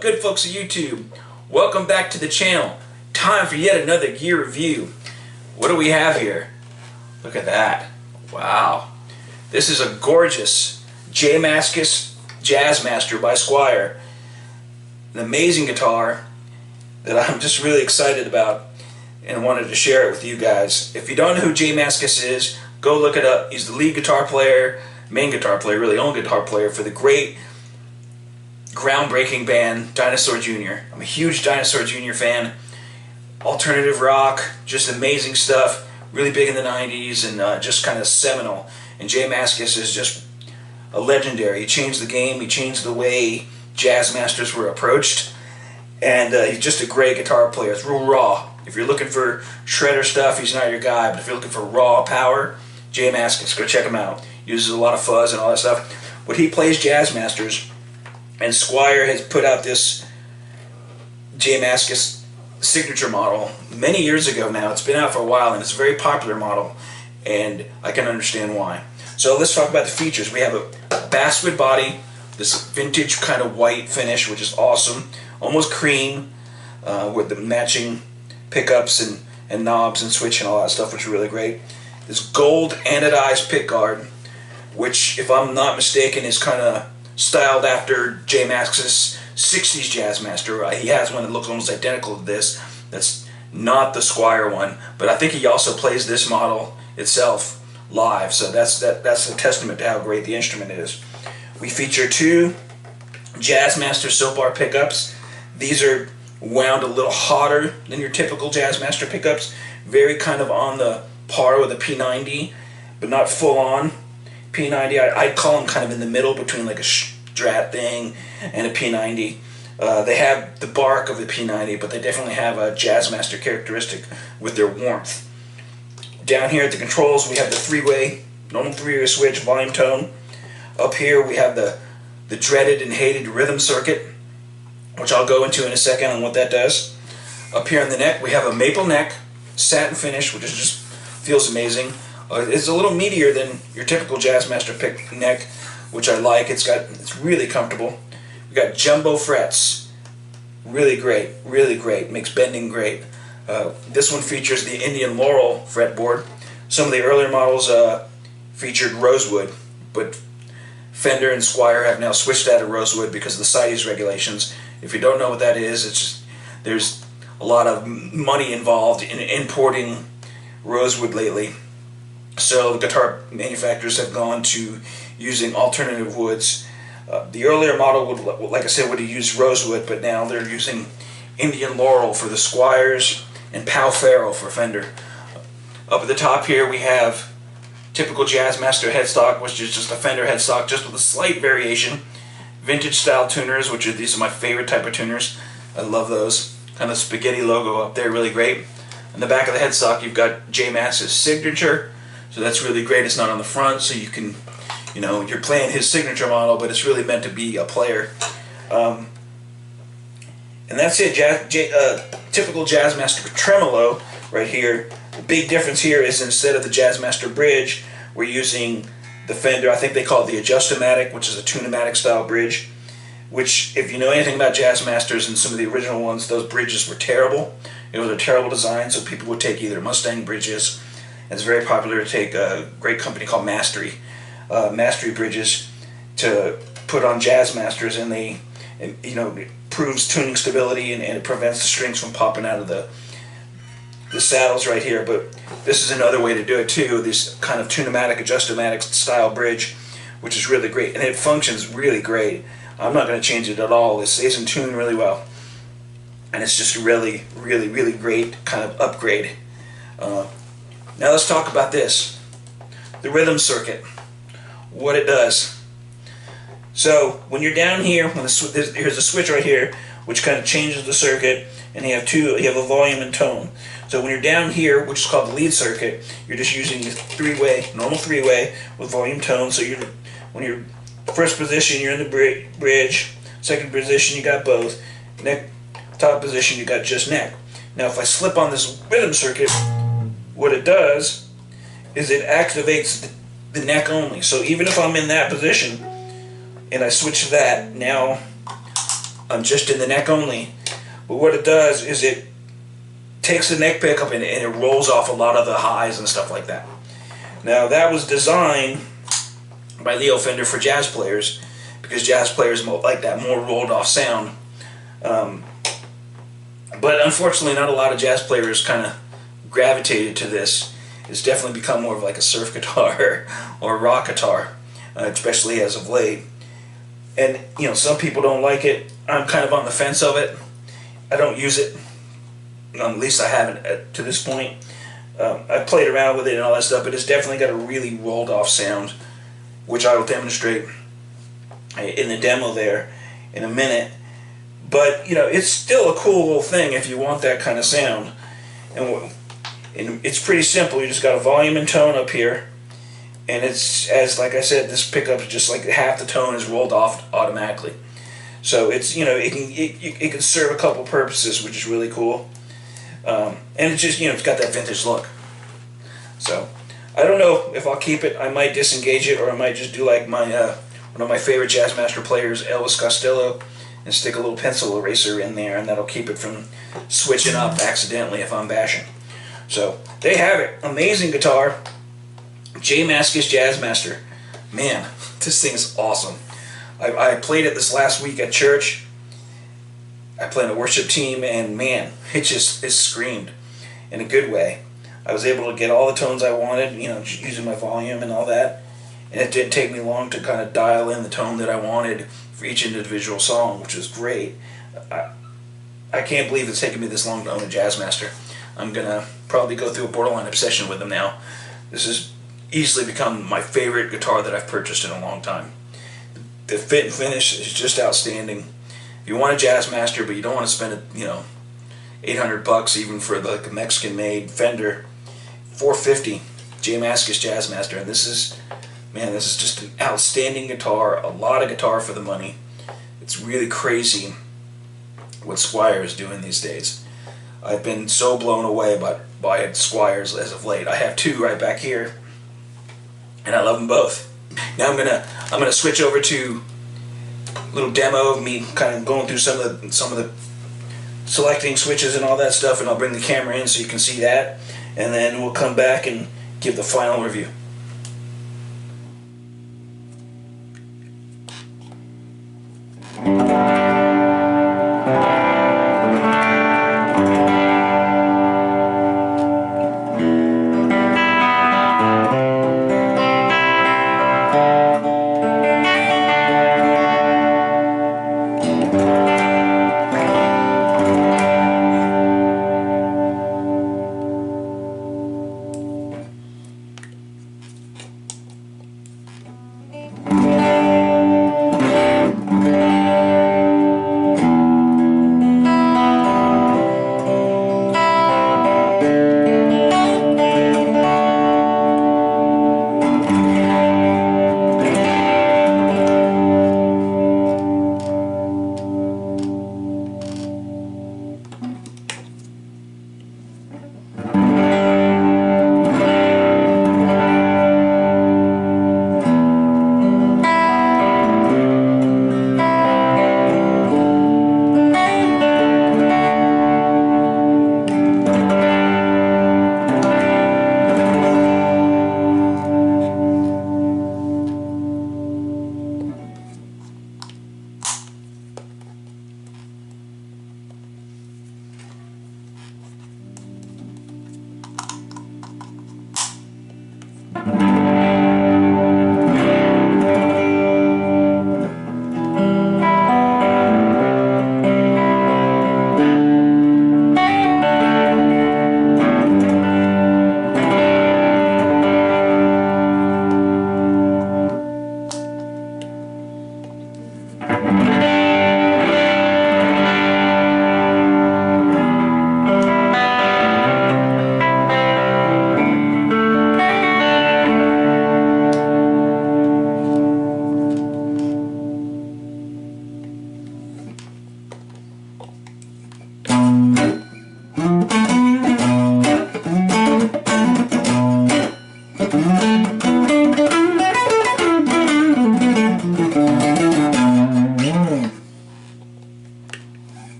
Good folks of YouTube, welcome back to the channel. Time for yet another gear review. What do we have here? Look at that. Wow. This is a gorgeous Mascis Jazzmaster by Squier. An amazing guitar that I'm just really excited about and wanted to share it with you guys. If you don't know who Mascis is, go look it up. He's the lead guitar player, main guitar player, really only guitar player for the great groundbreaking band Dinosaur Jr. I'm a huge Dinosaur Jr. fan. Alternative rock, just amazing stuff. Really big in the 90s and just kind of seminal. And Mascis is just a legendary. He changed the game. He changed the way Jazzmasters were approached. And he's just a great guitar player. It's real raw. If you're looking for shredder stuff, he's not your guy. But if you're looking for raw power, Mascis, go check him out. Uses a lot of fuzz and all that stuff. But he plays Jazzmasters. And Squier has put out this Mascis signature model many years ago now. It's been out for a while and it's a very popular model, and I can understand why. So let's talk about the features. We have a basswood body, this vintage kind of white finish, which is awesome, almost cream, with the matching pickups and knobs and switch and all that stuff, which is really great. This gold anodized pickguard, which, if I'm not mistaken, is kind of styled after Mascis' 60s Jazzmaster. He has one that looks almost identical to this. That's not the Squier one, but I think he also plays this model itself live, so that's a testament to how great the instrument is. We feature two Jazzmaster soap bar pickups. These are wound a little hotter than your typical Jazzmaster pickups, very kind of on the par with a P90, but not full on P90. I'd call them kind of in the middle between like a Strat thing and a P90. They have the bark of the P90, but they definitely have a Jazzmaster characteristic with their warmth. Down here at the controls, we have the normal three-way switch, volume tone. Up here we have the dreaded and hated rhythm circuit, which I'll go into in a second on what that does. Up here on the neck, we have a maple neck, satin finish, which is just feels amazing. It's a little meatier than your typical Jazzmaster pick neck, which I like. It's really comfortable. We got jumbo frets, really great, really great. Makes bending great. This one features the Indian Laurel Fretboard. Some of the earlier models featured rosewood, but Fender and Squier have now switched out of rosewood because of the CITES regulations. If you don't know what that is, it's just there's a lot of money involved in importing rosewood lately. So the guitar manufacturers have gone to using alternative woods. The earlier model would, like I said, would have used rosewood, but now they're using Indian Laurel for the Squiers and Pal Ferro for Fender. Up at the top here we have typical Jazzmaster headstock, which is just a Fender headstock, just with a slight variation. Vintage style tuners, these are my favorite type of tuners. I love those. Kind of spaghetti logo up there, really great. On the back of the headstock you've got Mascis' signature. So that's really great. It's not on the front, so you can, you're playing his signature model, but it's really meant to be a player. And that's it. Typical Jazzmaster tremolo right here. The big difference here is instead of the Jazzmaster bridge, we're using the Fender, I think they call it the Adjustomatic, which is a Tune-O-Matic style bridge, which, if you know anything about Jazzmasters and some of the original ones, those bridges were terrible. It was a terrible design, so people would take either Mustang bridges. It's very popular to take a great company called Mastery bridges to put on Jazzmasters, and it proves tuning stability and it prevents the strings from popping out of the saddles right here. But this is another way to do it too. This kind of Tune-O-Matic, Adjustomatic style bridge, which is really great, and it functions really great. I'm not going to change it at all. It stays in tune really well, and it's just a really, really, really great kind of upgrade. Now let's talk about this, the rhythm circuit, what it does. So when you're down here, here's a switch right here, which kind of changes the circuit, and you have a volume and tone. So when you're down here, which is called the lead circuit, you're just using the normal three-way with volume tone. So when you're first position, you're in the bridge. Second position, you got both. Neck, top position, you got just neck. Now if I slip on this rhythm circuit, what it does is it activates the neck only. So even if I'm in that position and I switch to that, now I'm just in the neck only. But what it does is it takes the neck pickup and it rolls off a lot of the highs and stuff like that. Now that was designed by Leo Fender for jazz players, because jazz players like that more rolled off sound. But unfortunately not a lot of jazz players kind of gravitated to this. It's definitely become more of like a surf guitar or a rock guitar, especially as of late. And you know, some people don't like it. I'm kind of on the fence of it. I don't use it. At least I haven't to this point. I've played around with it and all that stuff, but it's definitely got a really rolled off sound, which I will demonstrate in the demo there in a minute. But you know, it's still a cool little thing if you want that kind of sound. And it's pretty simple. You just got a volume and tone up here, and it's, as like I said, this pickup is just like half the tone is rolled off automatically. So it's, you know, it can serve a couple purposes, which is really cool. And it's just, you know, it's got that vintage look. So I don't know if I'll keep it. I might disengage it, or I might just do like my one of my favorite Jazzmaster players, Elvis Costello, and stick a little pencil eraser in there, and that'll keep it from switching up accidentally if I'm bashing. So there you have it. Amazing guitar. Mascis Jazzmaster. Man, this thing is awesome. I played it this last week at church. I played a worship team, and man, it screamed in a good way. I was able to get all the tones I wanted, you know, using my volume and all that. And it didn't take me long to kind of dial in the tone that I wanted for each individual song, which was great. I can't believe it's taken me this long to own a Jazzmaster. I'm going to probably go through a borderline obsession with them now. This has easily become my favorite guitar that I've purchased in a long time. The fit and finish is just outstanding. If you want a Jazzmaster, but you don't want to spend, you know, $800 even for like a Mexican-made Fender, $450, Mascis Jazzmaster, and this is just an outstanding guitar. A lot of guitar for the money. It's really crazy what Squier is doing these days. I've been so blown away by Squiers as of late. I have two right back here, and I love them both. Now I'm gonna switch over to a little demo of me kind of going through some of the selecting switches and all that stuff, and I'll bring the camera in so you can see that, and then we'll come back and give the final review.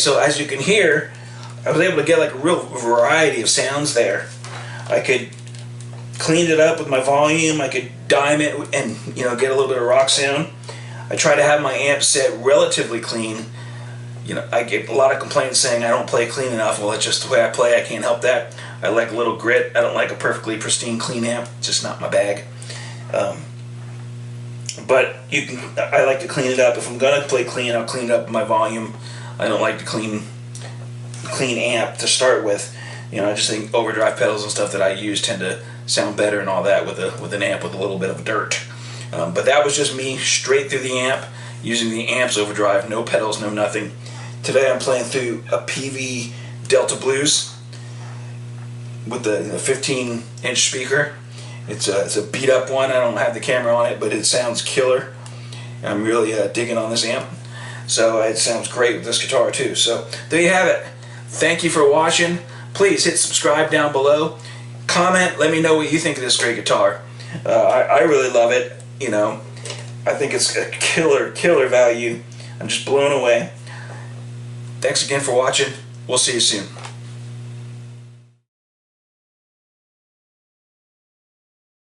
so as you can hear, I was able to get like a real variety of sounds there. I could clean it up with my volume, I could dime it and, you know, get a little bit of rock sound. I try to have my amp set relatively clean. You know, I get a lot of complaints saying I don't play clean enough. Well, it's just the way I play, I can't help that. I like a little grit. I don't like a perfectly pristine clean amp, it's just not my bag. But I like to clean it up. If I'm gonna play clean, I'll clean it up with my volume. I don't like to clean amp to start with. You know, I just think overdrive pedals and stuff that I use tend to sound better and all that with an amp with a little bit of dirt. But that was just me straight through the amp, using the amp's overdrive, no pedals, no nothing. Today I'm playing through a PV Delta Blues with the 15-inch speaker. It's a beat up one. I don't have the camera on it, but it sounds killer. I'm really digging on this amp. So it sounds great with this guitar too. So there you have it. Thank you for watching. Please hit subscribe down below. Comment, let me know what you think of this great guitar. I really love it. You know, I think it's a killer value. I'm just blown away. Thanks again for watching. We'll see you soon.